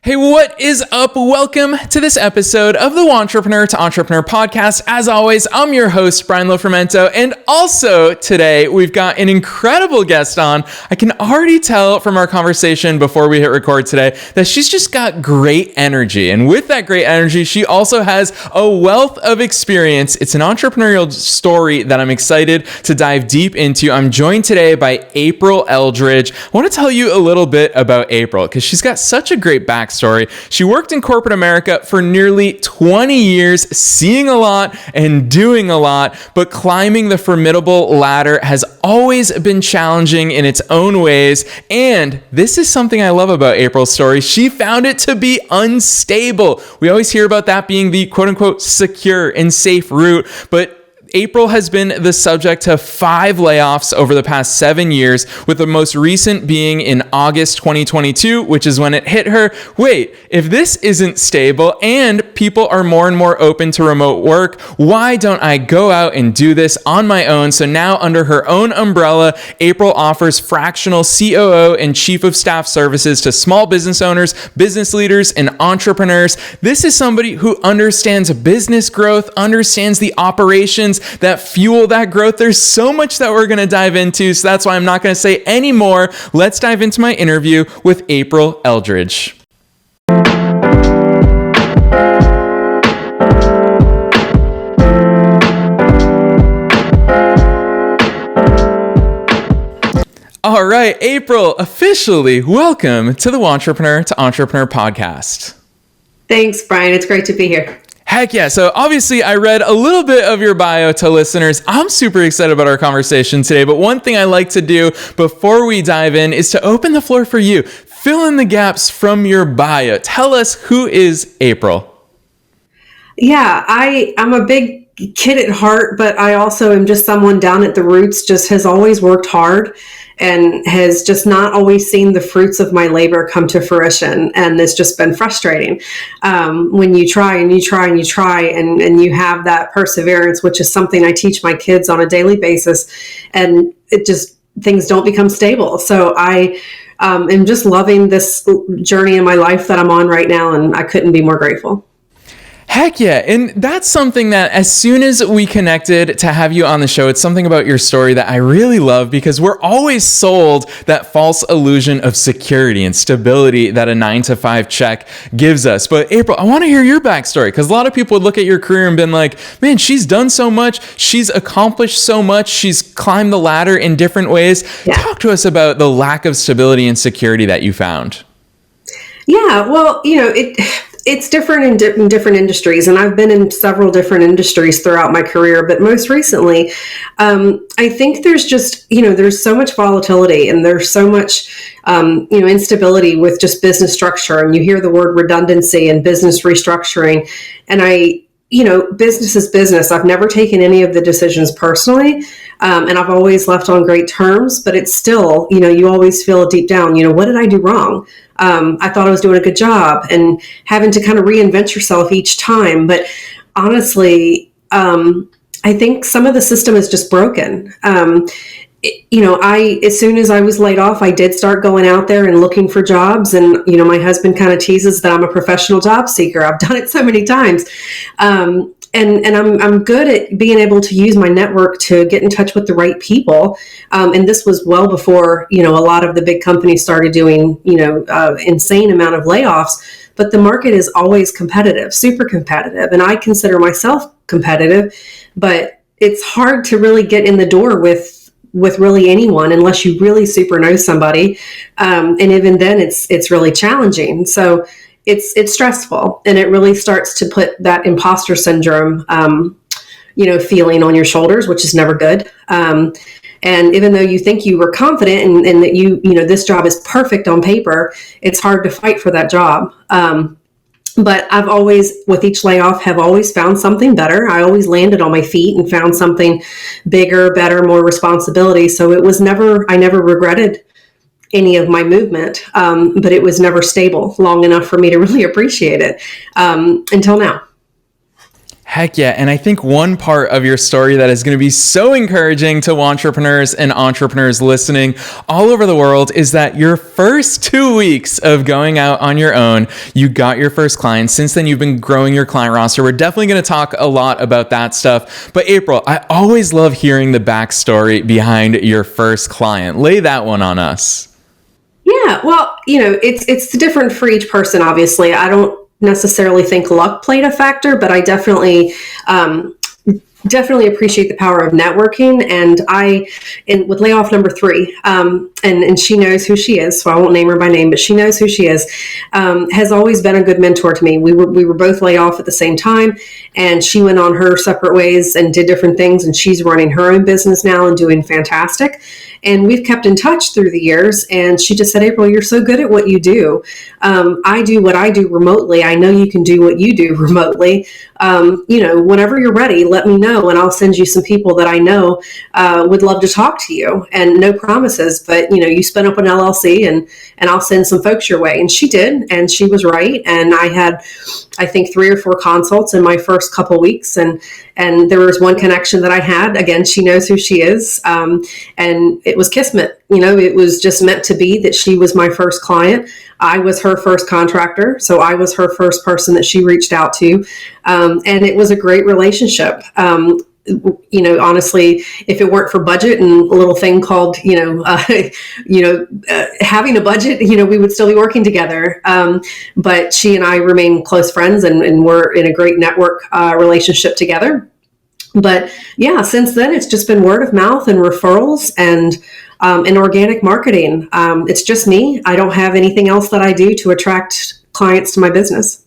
Hey, what is up? Welcome to this episode of the Entrepreneur to Entrepreneur podcast. As always, I'm your host, Brian Lofermento, and also today we've got an incredible guest on. I can already tell from our conversation before we hit record today that she's just got great energy, and with that great energy, she also has a wealth of experience. It's an entrepreneurial story that I'm excited to dive deep into. I'm joined today by April Eldridge. I want to tell you a little bit about April because she's got such a great backstory. She worked in corporate America for nearly 20 years, seeing a lot and doing a lot, but climbing the formidable ladder has always been challenging in its own ways. And this is something I love about April's story. She found it to be unstable. We always hear about that being the quote unquote secure and safe route, but April has been the subject of 5 layoffs over the past 7 years, with the most recent being in August 2022, which is when it hit her. Wait, if this isn't stable and people are more and more open to remote work, why don't I go out and do this on my own? So now under her own umbrella, April offers Fractional COO and Chief of Staff services to small business owners, business leaders, and entrepreneurs. This is somebody who understands business growth, understands the operations that fuel that growth. There's so much that we're going to dive into, so that's why I'm not going to say any more. Let's dive into my interview with April Eldridge. All right, April, officially welcome to the Entrepreneur to Entrepreneur podcast. Thanks, Brian. It's great to be here. Heck yeah. So obviously I read a little bit of your bio to listeners. I'm super excited about our conversation today, but one thing I like to do before we dive in is to open the floor for you. Fill in the gaps from your bio. Tell us, who is April? Yeah, I'm a big kid at heart, but I also am just someone down at the roots, just has always worked hard and has just not always seen the fruits of my labor come to fruition. And it's just been frustrating when you try and you try and you try and you have that perseverance, which is something I teach my kids on a daily basis. And it just, things don't become stable. So I am just loving this journey in my life that I'm on right now. And I couldn't be more grateful. Heck yeah. And that's something that as soon as we connected to have you on the show, it's something about your story that I really love, because we're always sold that false illusion of security and stability that a 9-to-5 check gives us. But April, I want to hear your backstory, because a lot of people would look at your career and been like, man, she's done so much. She's accomplished so much. She's climbed the ladder in different ways. Yeah. Talk to us about the lack of stability and security that you found. Yeah, well, it's different in different industries, and I've been in several different industries throughout my career, but most recently, I think there's just, there's so much volatility and there's so much, instability with just business structure, and you hear the word redundancy and business restructuring, and business is business. I've never taken any of the decisions personally, and I've always left on great terms, but it's still, you always feel deep down, what did I do wrong? I thought I was doing a good job, and having to kind of reinvent yourself each time. But honestly, I think some of the system is just broken. As soon as I was laid off, I did start going out there and looking for jobs. And, my husband kind of teases that I'm a professional job seeker. I've done it so many times. And I'm good at being able to use my network to get in touch with the right people. And this was well before, a lot of the big companies started doing, insane amount of layoffs. But the market is always competitive, super competitive. And I consider myself competitive, but it's hard to really get in the door with really anyone unless you really super know somebody. And even then it's really challenging. So it's stressful, and it really starts to put that imposter syndrome, feeling on your shoulders, which is never good. And even though you think you were confident and that this job is perfect on paper, it's hard to fight for that job. But I've always, with each layoff, have always found something better. I always landed on my feet and found something bigger, better, more responsibility. So I never regretted any of my movement, but it was never stable long enough for me to really appreciate it until now. Heck yeah. And I think one part of your story that is going to be so encouraging to entrepreneurs and entrepreneurs listening all over the world is that your first 2 weeks of going out on your own, you got your first client. Since then, you've been growing your client roster. We're definitely going to talk a lot about that stuff. But April, I always love hearing the backstory behind your first client. Lay that one on us. Yeah, well, it's different for each person, obviously. I don't necessarily think luck played a factor, but I definitely appreciate the power of networking. And with layoff number 3, and she knows who she is, so I won't name her by name, but she knows who she is, has always been a good mentor to me. We were both laid off at the same time, and she went on her separate ways and did different things, and she's running her own business now and doing fantastic. And we've kept in touch through the years. And she just said, April, you're so good at what you do. I do what I do remotely. I know you can do what you do remotely. Whenever you're ready, let me know, and I'll send you some people that I know would love to talk to you. And no promises, but you spin up an LLC and I'll send some folks your way. And she did, and she was right. And I had, I think, 3 or 4 consults in my first couple weeks, and there was one connection that I had. Again, she knows who she is, and it was kismet. It was just meant to be that she was my first client. I was her first contractor, so I was her first person that she reached out to, and it was a great relationship. Honestly, if it weren't for budget and a little thing called, having a budget, we would still be working together. But she and I remain close friends, and we're in a great network relationship together. But yeah, since then, it's just been word of mouth and referrals and organic marketing. It's just me. I don't have anything else that I do to attract clients to my business.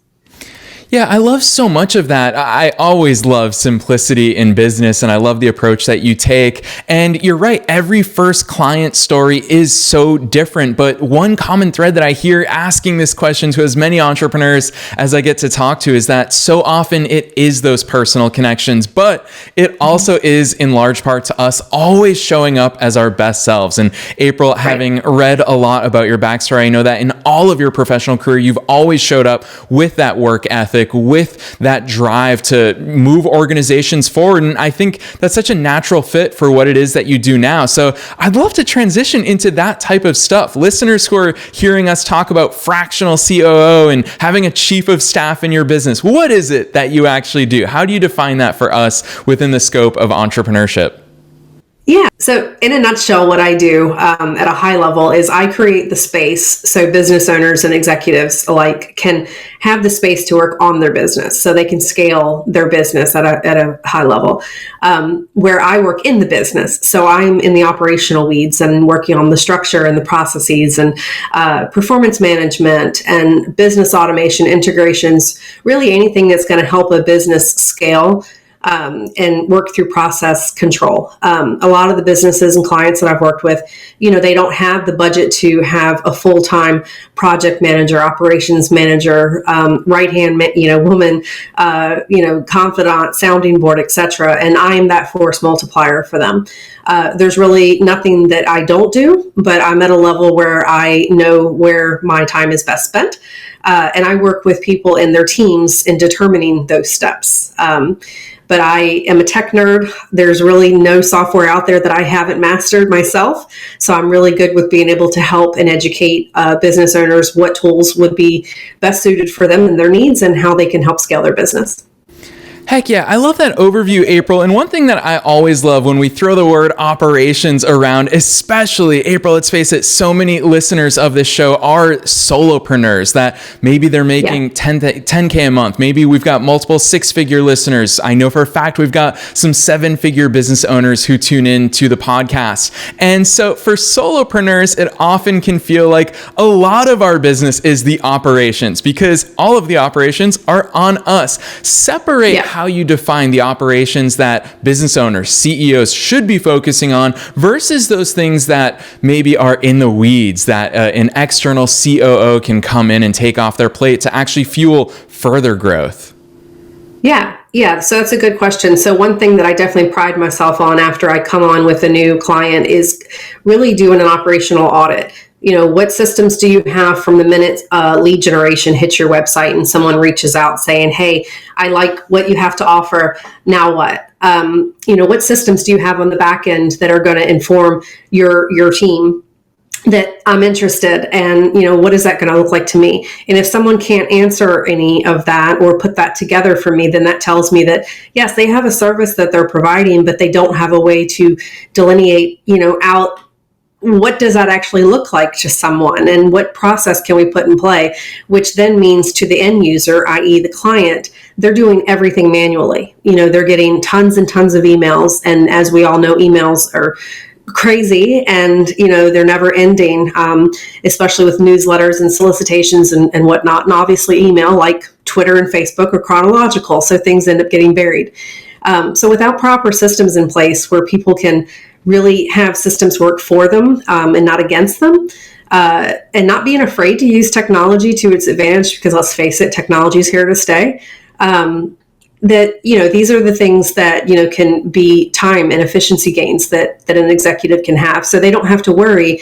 Yeah, I love so much of that. I always love simplicity in business, and I love the approach that you take. And you're right, every first client story is so different. But one common thread that I hear asking this question to as many entrepreneurs as I get to talk to is that so often it is those personal connections, but it also is in large part to us always showing up as our best selves. And April, right, having read a lot about your backstory, I know that in all of your professional career, you've always showed up with that work ethic, with that drive to move organizations forward. And I think that's such a natural fit for what it is that you do now. So I'd love to transition into that type of stuff. Listeners who are hearing us talk about fractional COO and having a chief of staff in your business, what is it that you actually do? How do you define that for us within the scope of entrepreneurship? Yeah. So in a nutshell, what I do at a high level is I create the space so business owners and executives alike can have the space to work on their business so they can scale their business at a high level, where I work in the business. So I'm in the operational weeds and working on the structure and the processes and performance management and business automation, integrations, really anything that's going to help a business scale and work through process control. A lot of the businesses and clients that I've worked with, they don't have the budget to have a full-time project manager, operations manager, right-hand, woman, confidant, sounding board, etc. And I am that force multiplier for them. There's really nothing that I don't do, but I'm at a level where I know where my time is best spent. And I work with people and their teams in determining those steps. But I am a tech nerd. There's really no software out there that I haven't mastered myself. So I'm really good with being able to help and educate business owners what tools would be best suited for them and their needs and how they can help scale their business. Heck yeah, I love that overview, April. And one thing that I always love when we throw the word operations around, especially, April, let's face it, so many listeners of this show are solopreneurs that maybe they're making 10K a month. Maybe we've got multiple 6-figure listeners. I know for a fact we've got some 7-figure business owners who tune in to the podcast. And so for solopreneurs, it often can feel like a lot of our business is the operations because all of the operations are on us. Separate how you define the operations that business owners, CEOs should be focusing on versus those things that maybe are in the weeds that an external COO can come in and take off their plate to actually fuel further growth. Yeah. So that's a good question. So one thing that I definitely pride myself on after I come on with a new client is really doing an operational audit. what systems do you have from the minute lead generation hits your website and someone reaches out saying, hey, I like what you have to offer. Now what? What systems do you have on the back end that are going to inform your team that I'm interested, and what is that going to look like to me? And if someone can't answer any of that or put that together for me, then that tells me that yes, they have a service that they're providing, but they don't have a way to delineate out what does that actually look like to someone, and what process can we put in play, which then means to the end user, i.e. the client, they're doing everything manually. They're getting tons and tons of emails, and as we all know, emails are crazy, and they're never ending, especially with newsletters and solicitations and whatnot, and obviously email like Twitter and Facebook are chronological, so things end up getting buried. So without proper systems in place where people can really have systems work for them and not against them, and not being afraid to use technology to its advantage, because let's face it, technology is here to stay. These are the things that can be time and efficiency gains that an executive can have, so they don't have to worry,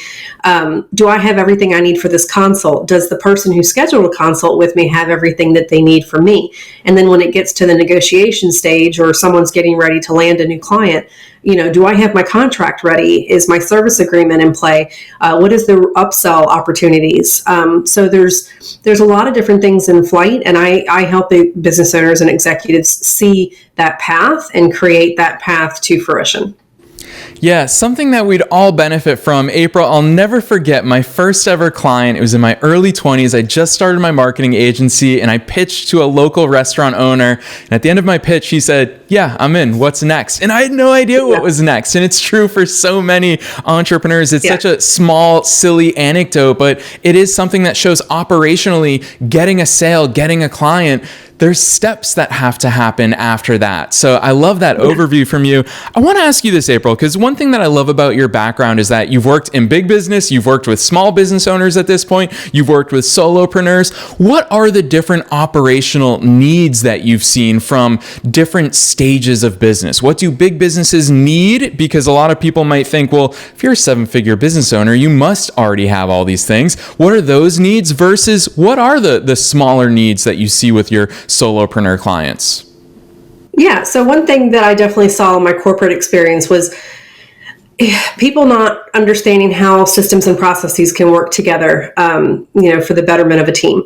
do I have everything I need for this consult? Does the person who scheduled a consult with me have everything that they need from me? And then when it gets to the negotiation stage, or someone's getting ready to land a new client, do I have my contract ready? Is my service agreement in play? What is the upsell opportunities? So there's a lot of different things in flight, and I help business owners and executives see that path and create that path to fruition. Yeah, something that we'd all benefit from. April, I'll never forget my first ever client. It was in my early 20s. I just started my marketing agency, and I pitched to a local restaurant owner. And at the end of my pitch, he said, yeah, I'm in. What's next? And I had no idea what was next. And it's true for so many entrepreneurs. It's such a small, silly anecdote, but it is something that shows operationally getting a sale, getting a client. There's steps that have to happen after that. So I love that overview from you. I want to ask you this, April, because one thing that I love about your background is that you've worked in big business, you've worked with small business owners at this point, you've worked with solopreneurs. What are the different operational needs that you've seen from different stages of business? What do big businesses need? Because a lot of people might think, well, if you're a 7-figure business owner, you must already have all these things. What are those needs versus what are the smaller needs that you see with your solopreneur clients? Yeah. So one thing that I definitely saw in my corporate experience was people not understanding how systems and processes can work together, for the betterment of a team.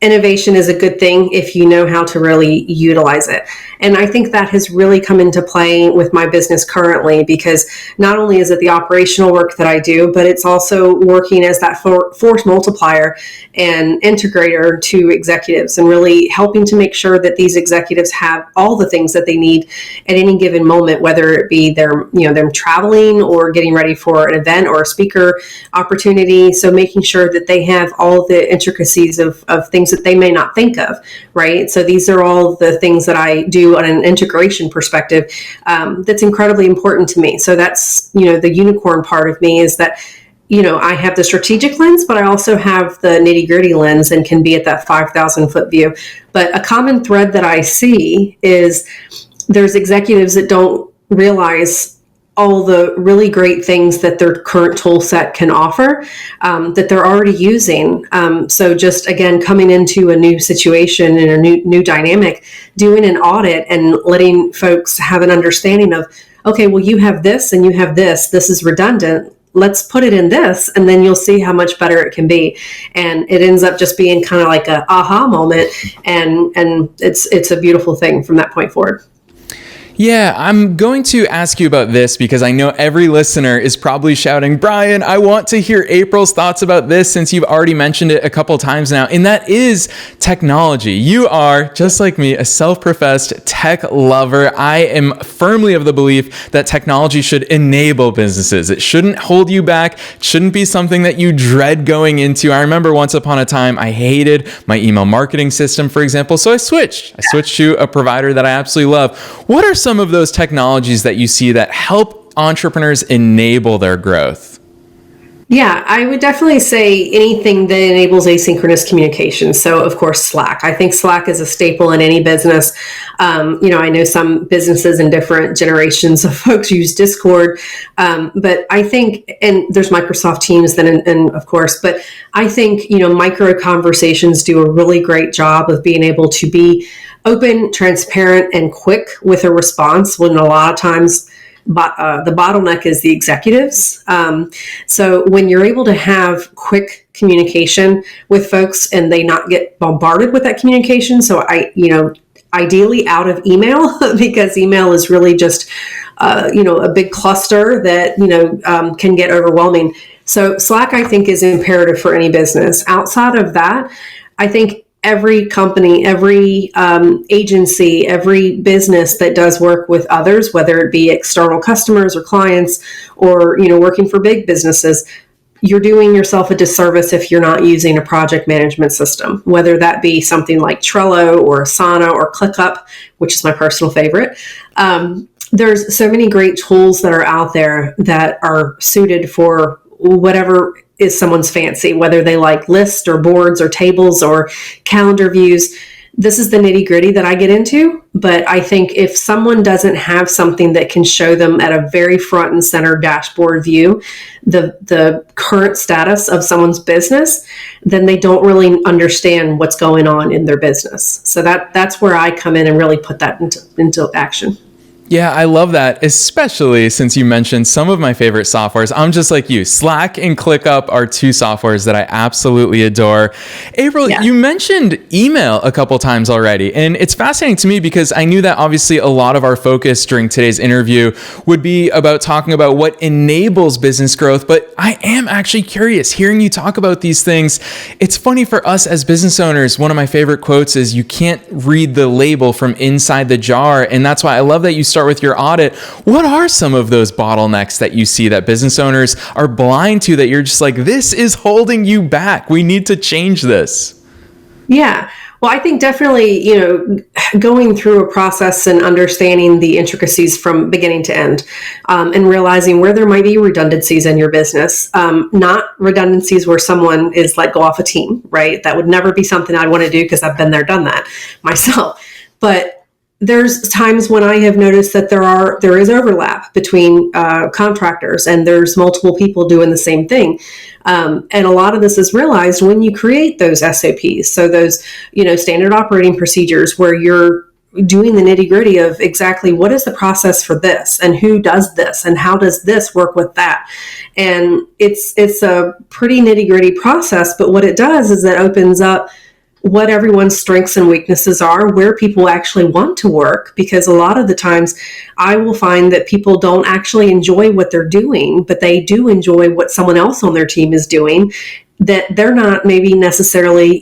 Innovation is a good thing if you know how to really utilize it. And I think that has really come into play with my business currently, because not only is it the operational work that I do, but it's also working as that force multiplier and integrator to executives, and really helping to make sure that these executives have all the things that they need at any given moment, whether it be them traveling or getting ready for an event or a speaker opportunity. So making sure that they have all the intricacies of things that they may not think of, right? So these are all the things that I do on an integration perspective, that's incredibly important to me. So that's, the unicorn part of me is that, I have the strategic lens, but I also have the nitty gritty lens and can be at that 5,000 foot view. But a common thread that I see is there's executives that don't realize all the really great things that their current tool set can offer, that they're already using. So just, again, coming into a new situation and a new dynamic, doing an audit and letting folks have an understanding of, okay, well, you have this and you have this is redundant. Let's put it in this, and then you'll see how much better it can be. And it ends up just being kind of like a aha moment. And it's a beautiful thing from that point forward. Yeah, I'm going to ask you about this because I know every listener is probably shouting, Brian, I want to hear April's thoughts about this, since you've already mentioned it a couple times now, and that is technology. You are, just like me, a self-professed tech lover. I am firmly of the belief that technology should enable businesses. It shouldn't hold you back. It shouldn't be something that you dread going into. I remember once upon a time, I hated my email marketing system, for example, so I switched. I switched to a provider that I absolutely love. What are some of those technologies that you see that help entrepreneurs enable their growth? Yeah, I would definitely say anything that enables asynchronous communication. So, of course, Slack. I think Slack is a staple in any business. I know some businesses and different generations of folks use Discord, but I think, and there's Microsoft Teams, then, and of course, but I think, micro conversations do a really great job of being able to be open, transparent, and quick with a response when a lot of times the bottleneck is the executives. So when you're able to have quick communication with folks and they not get bombarded with that communication. So ideally out of email because email is really just, a big cluster that, can get overwhelming. So Slack, I think, is imperative for any business. Outside of that, I think every company, every agency, every business that does work with others, whether it be external customers or clients or, working for big businesses, you're doing yourself a disservice if you're not using a project management system, whether that be something like Trello or Asana or ClickUp, which is my personal favorite. There's so many great tools that are out there that are suited for whatever is someone's fancy, whether they like lists or boards or tables or calendar views. This is the nitty gritty that I get into. But I think if someone doesn't have something that can show them at a very front and center dashboard view, the current status of someone's business, then they don't really understand what's going on in their business. So that's where I come in and really put that into action. Yeah, I love that, especially since you mentioned some of my favorite softwares. I'm just like you. Slack and ClickUp are two softwares that I absolutely adore. April, You mentioned email a couple times already, and it's fascinating to me because I knew that obviously a lot of our focus during today's interview would be about talking about what enables business growth, but I am actually curious hearing you talk about these things. It's funny for us as business owners, one of my favorite quotes is you can't read the label from inside the jar, and that's why I love that you start with your audit. What are some of those bottlenecks that you see that business owners are blind to that you're just like, this is holding you back? We need to change this. Yeah. Well, I think definitely, going through a process and understanding the intricacies from beginning to end, and realizing where there might be redundancies in your business, not redundancies where someone is let go off a team, right? That would never be something I'd want to do because I've been there, done that myself. But there's times when I have noticed that there is overlap between contractors and there's multiple people doing the same thing. And a lot of this is realized when you create those SOPs. So those, standard operating procedures where you're doing the nitty gritty of exactly what is the process for this and who does this and how does this work with that. And it's a pretty nitty gritty process, but what it does is it opens up what everyone's strengths and weaknesses are, where people actually want to work, because a lot of the times I will find that people don't actually enjoy what they're doing, but they do enjoy what someone else on their team is doing that they're not maybe necessarily,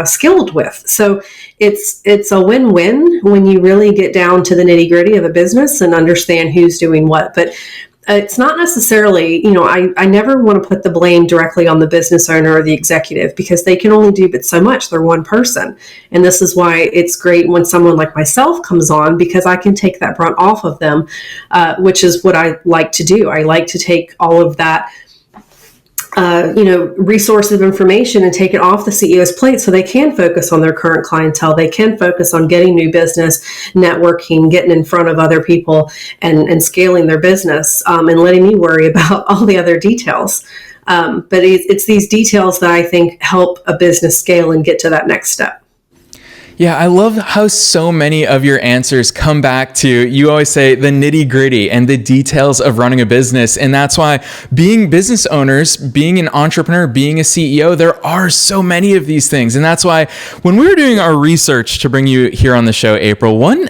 skilled with. So it's a win-win when you really get down to the nitty-gritty of a business and understand who's doing what. But it's not necessarily, I never want to put the blame directly on the business owner or the executive because they can only do but so much. They're one person. And this is why it's great when someone like myself comes on because I can take that brunt off of them, which is what I like to do. I like to take all of that resource of information and take it off the CEO's plate so they can focus on their current clientele. They can focus on getting new business, networking, getting in front of other people and scaling their business and letting me worry about all the other details. But it's these details that I think help a business scale and get to that next step. Yeah, I love how so many of your answers come back to, you always say, the nitty gritty and the details of running a business. And that's why being business owners, being an entrepreneur, being a CEO, there are so many of these things. And that's why when we were doing our research to bring you here on the show, April, one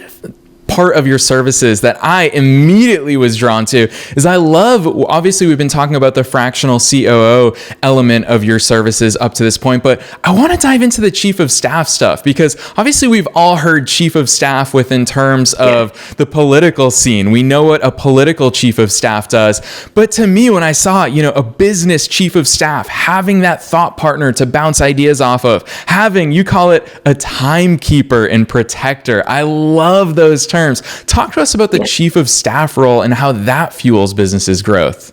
part of your services that I immediately was drawn to is I love, obviously we've been talking about the fractional COO element of your services up to this point, but I want to dive into the chief of staff stuff because obviously we've all heard chief of staff within terms of the political scene. We know what a political chief of staff does, but to me, when I saw, a business chief of staff, having that thought partner to bounce ideas off of, having, you call it a timekeeper and protector. I love those terms. Talk to us about the chief of staff role and how that fuels business's growth.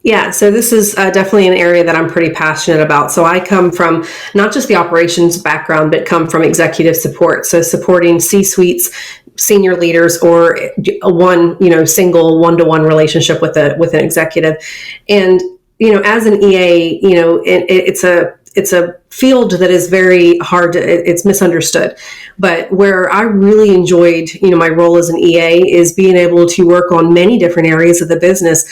Yeah, so this is definitely an area that I'm pretty passionate about. So I come from not just the operations background, but come from executive support. So supporting C-suites, senior leaders, or a single one-to-one relationship with an executive. And as an EA, it's a field that is very hard it's misunderstood. But where I really enjoyed, my role as an EA is being able to work on many different areas of the business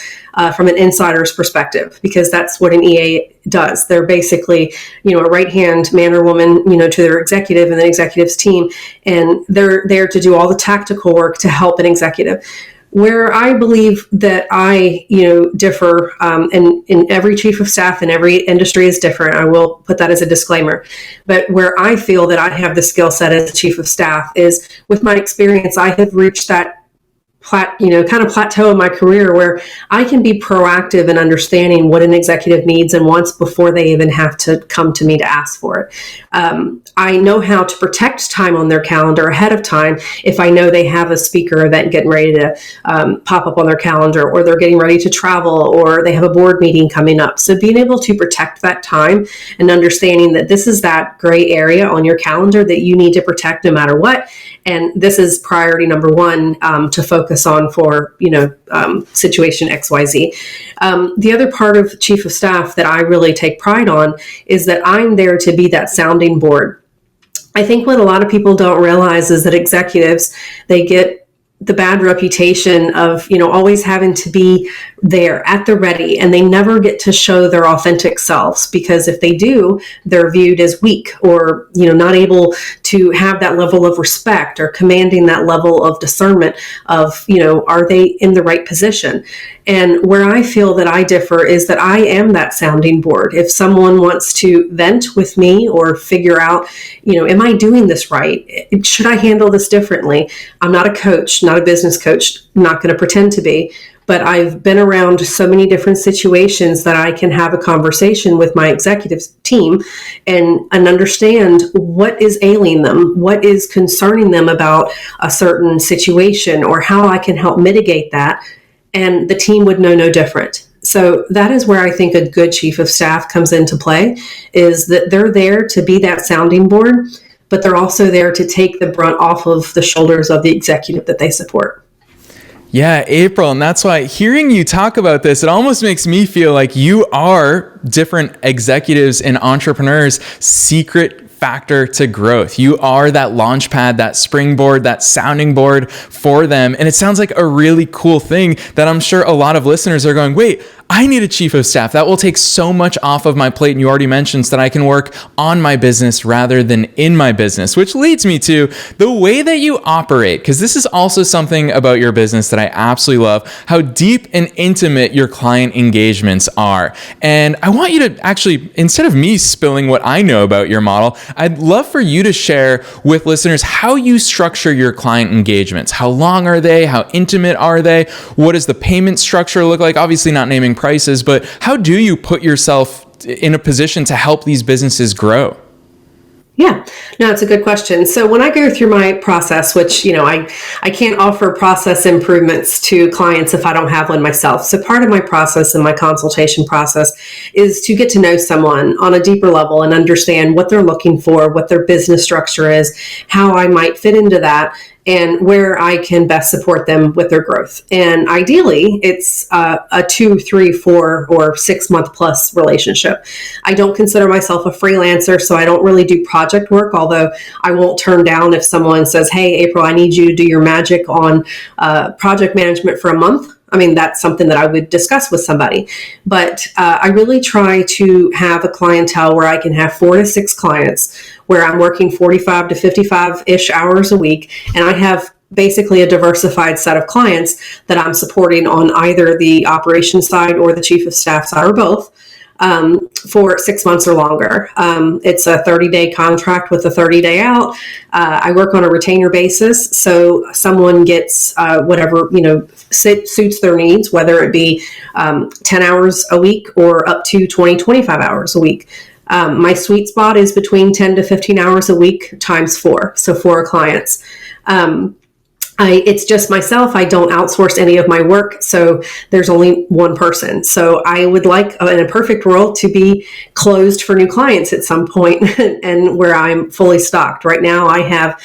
from an insider's perspective, because that's what an EA does. They're basically, a right-hand man or woman, to their executive and the executive's team. And they're there to do all the tactical work to help an executive. Where I believe that I, differ, and in every chief of staff in every industry is different. I will put that as a disclaimer. But where I feel that I have the skill set as a chief of staff is, with my experience, I have reached that kind of plateau in my career where I can be proactive in understanding what an executive needs and wants before they even have to come to me to ask for it. I know how to protect time on their calendar ahead of time if I know they have a speaker event getting ready to pop up on their calendar, or they're getting ready to travel, or they have a board meeting coming up. So being able to protect that time and understanding that this is that gray area on your calendar that you need to protect no matter what. And this is priority number one to focus on for, situation XYZ. The other part of chief of staff that I really take pride on is that I'm there to be that sounding board. I think what a lot of people don't realize is that executives, they get the bad reputation of, always having to be there at the ready, and they never get to show their authentic selves, because if they do, they're viewed as weak, or, not able to have that level of respect or commanding that level of discernment of, are they in the right position? And where I feel that I differ is that I am that sounding board. If someone wants to vent with me or figure out, am I doing this right? Should I handle this differently? I'm not a coach, not a business coach, not going to pretend to be, but I've been around so many different situations that I can have a conversation with my executive team and understand what is ailing them, what is concerning them about a certain situation, or how I can help mitigate that. And the team would know no different. So that is where I think a good chief of staff comes into play, is that they're there to be that sounding board, but they're also there to take the brunt off of the shoulders of the executive that they support. Yeah, April. And that's why hearing you talk about this, it almost makes me feel like you are different executives and entrepreneurs' secret factor to growth. You are that launch pad, that springboard, that sounding board for them. And it sounds like a really cool thing that I'm sure a lot of listeners are going, wait, I need a chief of staff. That will take so much off of my plate. And you already mentioned that I can work on my business rather than in my business, which leads me to the way that you operate, because this is also something about your business that I absolutely love, how deep and intimate your client engagements are. And I want you to actually, instead of me spilling what I know about your model, I'd love for you to share with listeners how you structure your client engagements. How long are they? How intimate are they? What does the payment structure look like? Obviously not naming prices, but how do you put yourself in a position to help these businesses grow? Yeah, no, it's a good question. So when I go through my process, which, I can't offer process improvements to clients if I don't have one myself. So part of my process and my consultation process is to get to know someone on a deeper level and understand what they're looking for, what their business structure is, how I might fit into that, and where I can best support them with their growth. And ideally, it's a 2, 3, 4, or 6 month plus relationship. I don't consider myself a freelancer, so I don't really do project work, although I won't turn down if someone says, hey, April, I need you to do your magic on project management for a month. I mean, that's something that I would discuss with somebody. But I really try to have a clientele where I can have 4 to 6 clients, where I'm working 45 to 55-ish hours a week. And I have basically a diversified set of clients that I'm supporting on either the operations side or the chief of staff side, or both, for 6 months or longer. It's a 30-day contract with a 30-day out. I work on a retainer basis, so someone gets whatever suits their needs, whether it be 10 hours a week or up to 20, 25 hours a week. My sweet spot is between 10 to 15 hours a week times 4, so 4 clients. It's just myself. I don't outsource any of my work. So there's only one person. So I would like, in a perfect world, to be closed for new clients at some point and where I'm fully stocked. Right now I have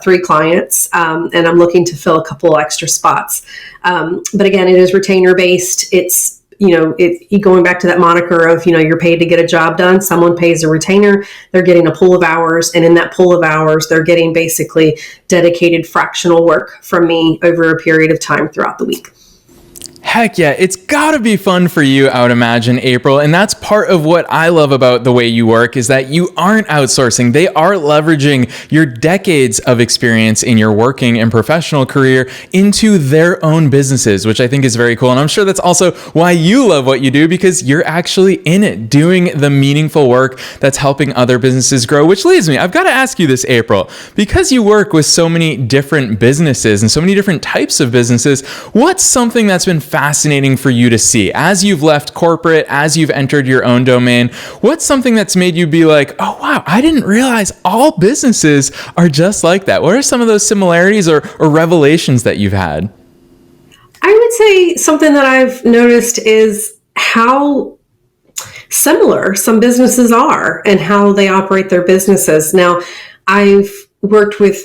3 clients and I'm looking to fill a couple extra spots. But again, it is retainer based. It's going back to that moniker of, you're paid to get a job done. Someone pays a retainer, they're getting a pool of hours. And in that pool of hours, they're getting basically dedicated fractional work from me over a period of time throughout the week. Heck yeah, it's gotta be fun for you, I would imagine, April. And that's part of what I love about the way you work is that you aren't outsourcing. They are leveraging your decades of experience in your working and professional career into their own businesses, which I think is very cool. And I'm sure that's also why you love what you do, because you're actually in it, doing the meaningful work that's helping other businesses grow. Which leads me, I've got to ask you this, April, because you work with so many different businesses and so many different types of businesses, what's something that's been fascinating for you to see as you've left corporate, as you've entered your own domain? What's something that's made you be like, oh wow, I didn't realize all businesses are just like that? What are some of those similarities or revelations that you've had? I would say something that I've noticed is how similar some businesses are and how they operate their businesses. Now, I've worked with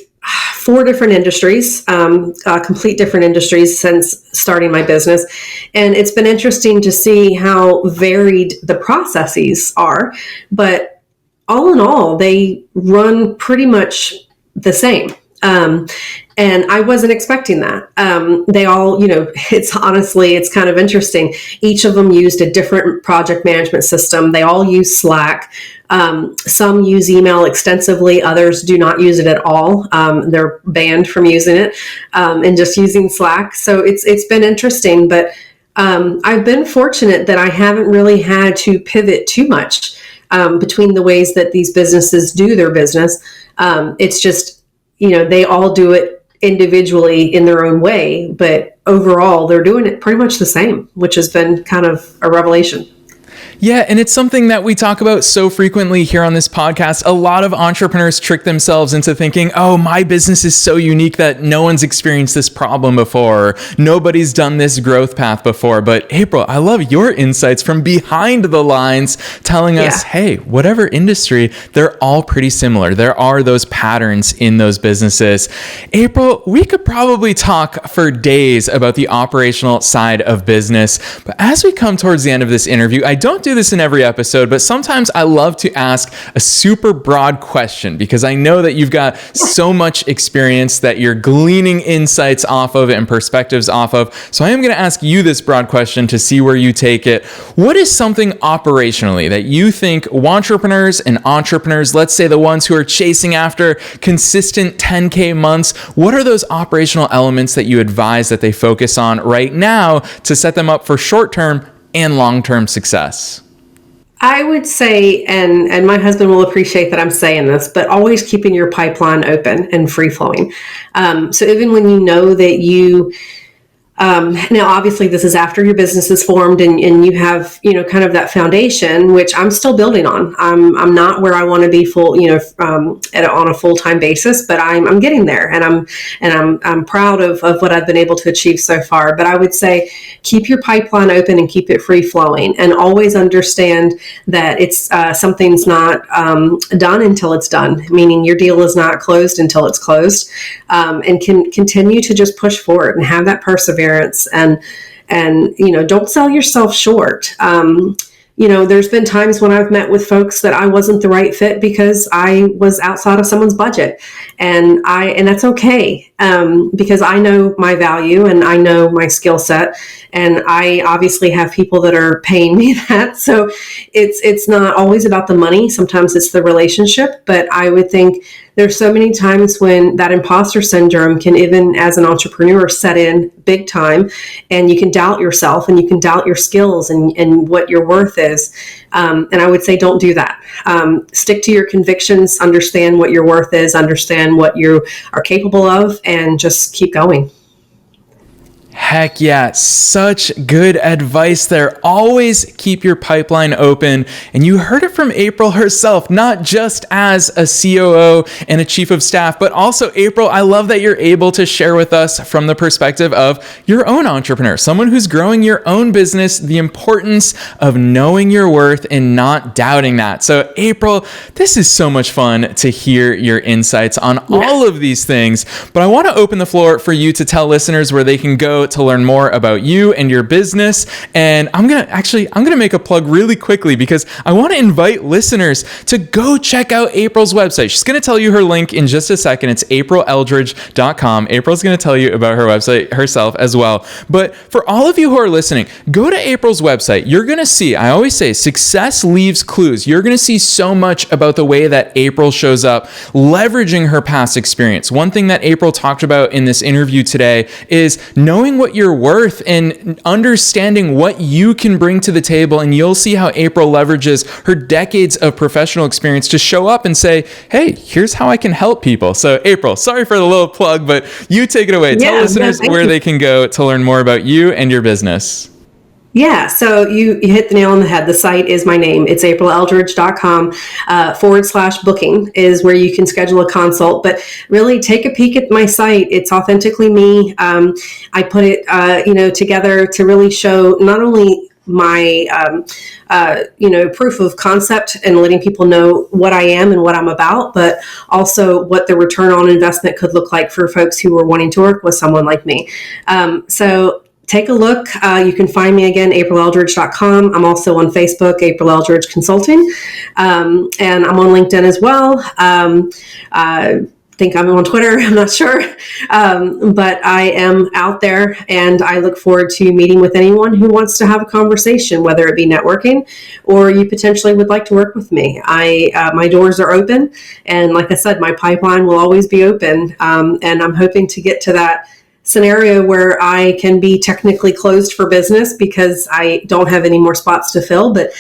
4 different industries, complete different industries since starting my business. And it's been interesting to see how varied the processes are. But all in all, they run pretty much the same. And I wasn't expecting that. They all, it's kind of interesting. Each of them used a different project management system. They all use Slack. Some use email extensively. Others do not use it at all. They're banned from using it and just using Slack. So it's been interesting, but I've been fortunate that I haven't really had to pivot too much between the ways that these businesses do their business. It's just, they all do it individually in their own way, but overall they're doing it pretty much the same, which has been kind of a revelation. Yeah, and it's something that we talk about so frequently here on this podcast. A lot of entrepreneurs trick themselves into thinking, oh, my business is so unique that no one's experienced this problem before. Or nobody's done this growth path before. But April, I love your insights from behind the lines telling us, hey, whatever industry, they're all pretty similar. There are those patterns in those businesses. April, we could probably talk for days about the operational side of business. But as we come towards the end of this interview, I don't do this in every episode, but sometimes I love to ask a super broad question because I know that you've got so much experience that you're gleaning insights off of and perspectives off of. So I am going to ask you this broad question to see where you take it. What is something operationally that you think wantrepreneurs and entrepreneurs, let's say the ones who are chasing after consistent 10K months, what are those operational elements that you advise that they focus on right now to set them up for short-term and long-term success? I would say, and my husband will appreciate that I'm saying this, but always keeping your pipeline open and free flowing. So even when you know that you, now obviously this is after your business is formed and you have, kind of that foundation, which I'm still building on. I'm not where I want to be full, on a full-time basis, but I'm getting there and I'm proud of what I've been able to achieve so far. But I would say keep your pipeline open and keep it free flowing and always understand that it's, something's not, done until it's done, meaning your deal is not closed until it's closed, and can continue to just push forward and have that perseverance and don't sell yourself short. There's been times when I've met with folks that I wasn't the right fit because I was outside of someone's budget, and that's okay. Because I know my value and I know my skill set, and I obviously have people that are paying me that. So it's not always about the money. Sometimes it's the relationship, but I would think there's so many times when that imposter syndrome can, even as an entrepreneur, set in big time, and you can doubt yourself and you can doubt your skills and what your worth is. And I would say, don't do that. Stick to your convictions, understand what your worth is, understand what you are capable of, and just keep going. Heck yeah, such good advice there. Always keep your pipeline open. And you heard it from April herself, not just as a COO and a chief of staff, but also April, I love that you're able to share with us from the perspective of your own entrepreneur, someone who's growing your own business, the importance of knowing your worth and not doubting that. So April, this is so much fun to hear your insights on all of these things, but I want to open the floor for you to tell listeners where they can go to learn more about you and your business. And I'm going to make a plug really quickly because I want to invite listeners to go check out April's website. She's going to tell you her link in just a second. It's aprileldridge.com. April's going to tell you about her website herself as well. But for all of you who are listening, go to April's website. You're going to see, I always say, success leaves clues. You're going to see so much about the way that April shows up, leveraging her past experience. One thing that April talked about in this interview today is knowing what you're worth and understanding what you can bring to the table. And you'll see how April leverages her decades of professional experience to show up and say, hey, here's how I can help people. So April, sorry for the little plug, but you take it away. Tell listeners where they can go to learn more about you and your business. Yeah, so you hit the nail on the head. The site is my name. It's aprileldridge.com /booking is where you can schedule a consult. But really take a peek at my site. It's authentically me. I put it together to really show not only my proof of concept and letting people know what I am and what I'm about, but also what the return on investment could look like for folks who are wanting to work with someone like me. So take a look. You can find me again, aprileldridge.com. I'm also on Facebook, April Eldridge Consulting. And I'm on LinkedIn as well. I think I'm on Twitter. I'm not sure. But I am out there and I look forward to meeting with anyone who wants to have a conversation, whether it be networking or you potentially would like to work with me. My doors are open. And like I said, my pipeline will always be open. And I'm hoping to get to that scenario where I can be technically closed for business because I don't have any more spots to fill. But,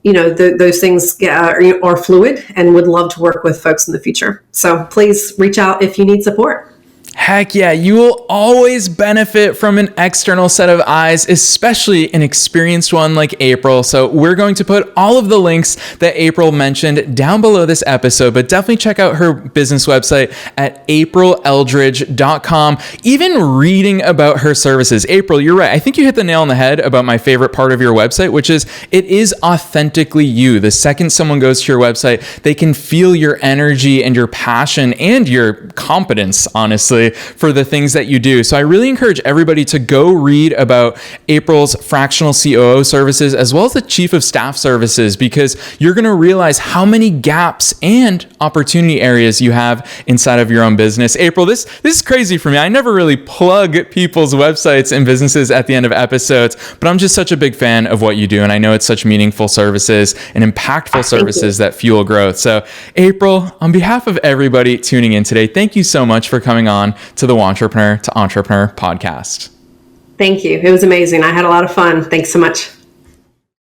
those things are fluid and would love to work with folks in the future. So please reach out if you need support. Heck yeah, you will always benefit from an external set of eyes, especially an experienced one like April. So we're going to put all of the links that April mentioned down below this episode, but definitely check out her business website at aprileldridge.com. Even reading about her services. April, you're right. I think you hit the nail on the head about my favorite part of your website, which is it is authentically you. The second someone goes to your website, they can feel your energy and your passion and your competence, honestly, for the things that you do. So I really encourage everybody to go read about April's Fractional COO services as well as the Chief of Staff services, because you're going to realize how many gaps and opportunity areas you have inside of your own business. April, this is crazy for me. I never really plug people's websites and businesses at the end of episodes, but I'm just such a big fan of what you do. And I know it's such meaningful services and impactful services that fuel growth. So April, on behalf of everybody tuning in today, thank you so much for coming on to the Wantrepreneur to Entrepreneur podcast. Thank you. It was amazing. I had a lot of fun. Thanks so much.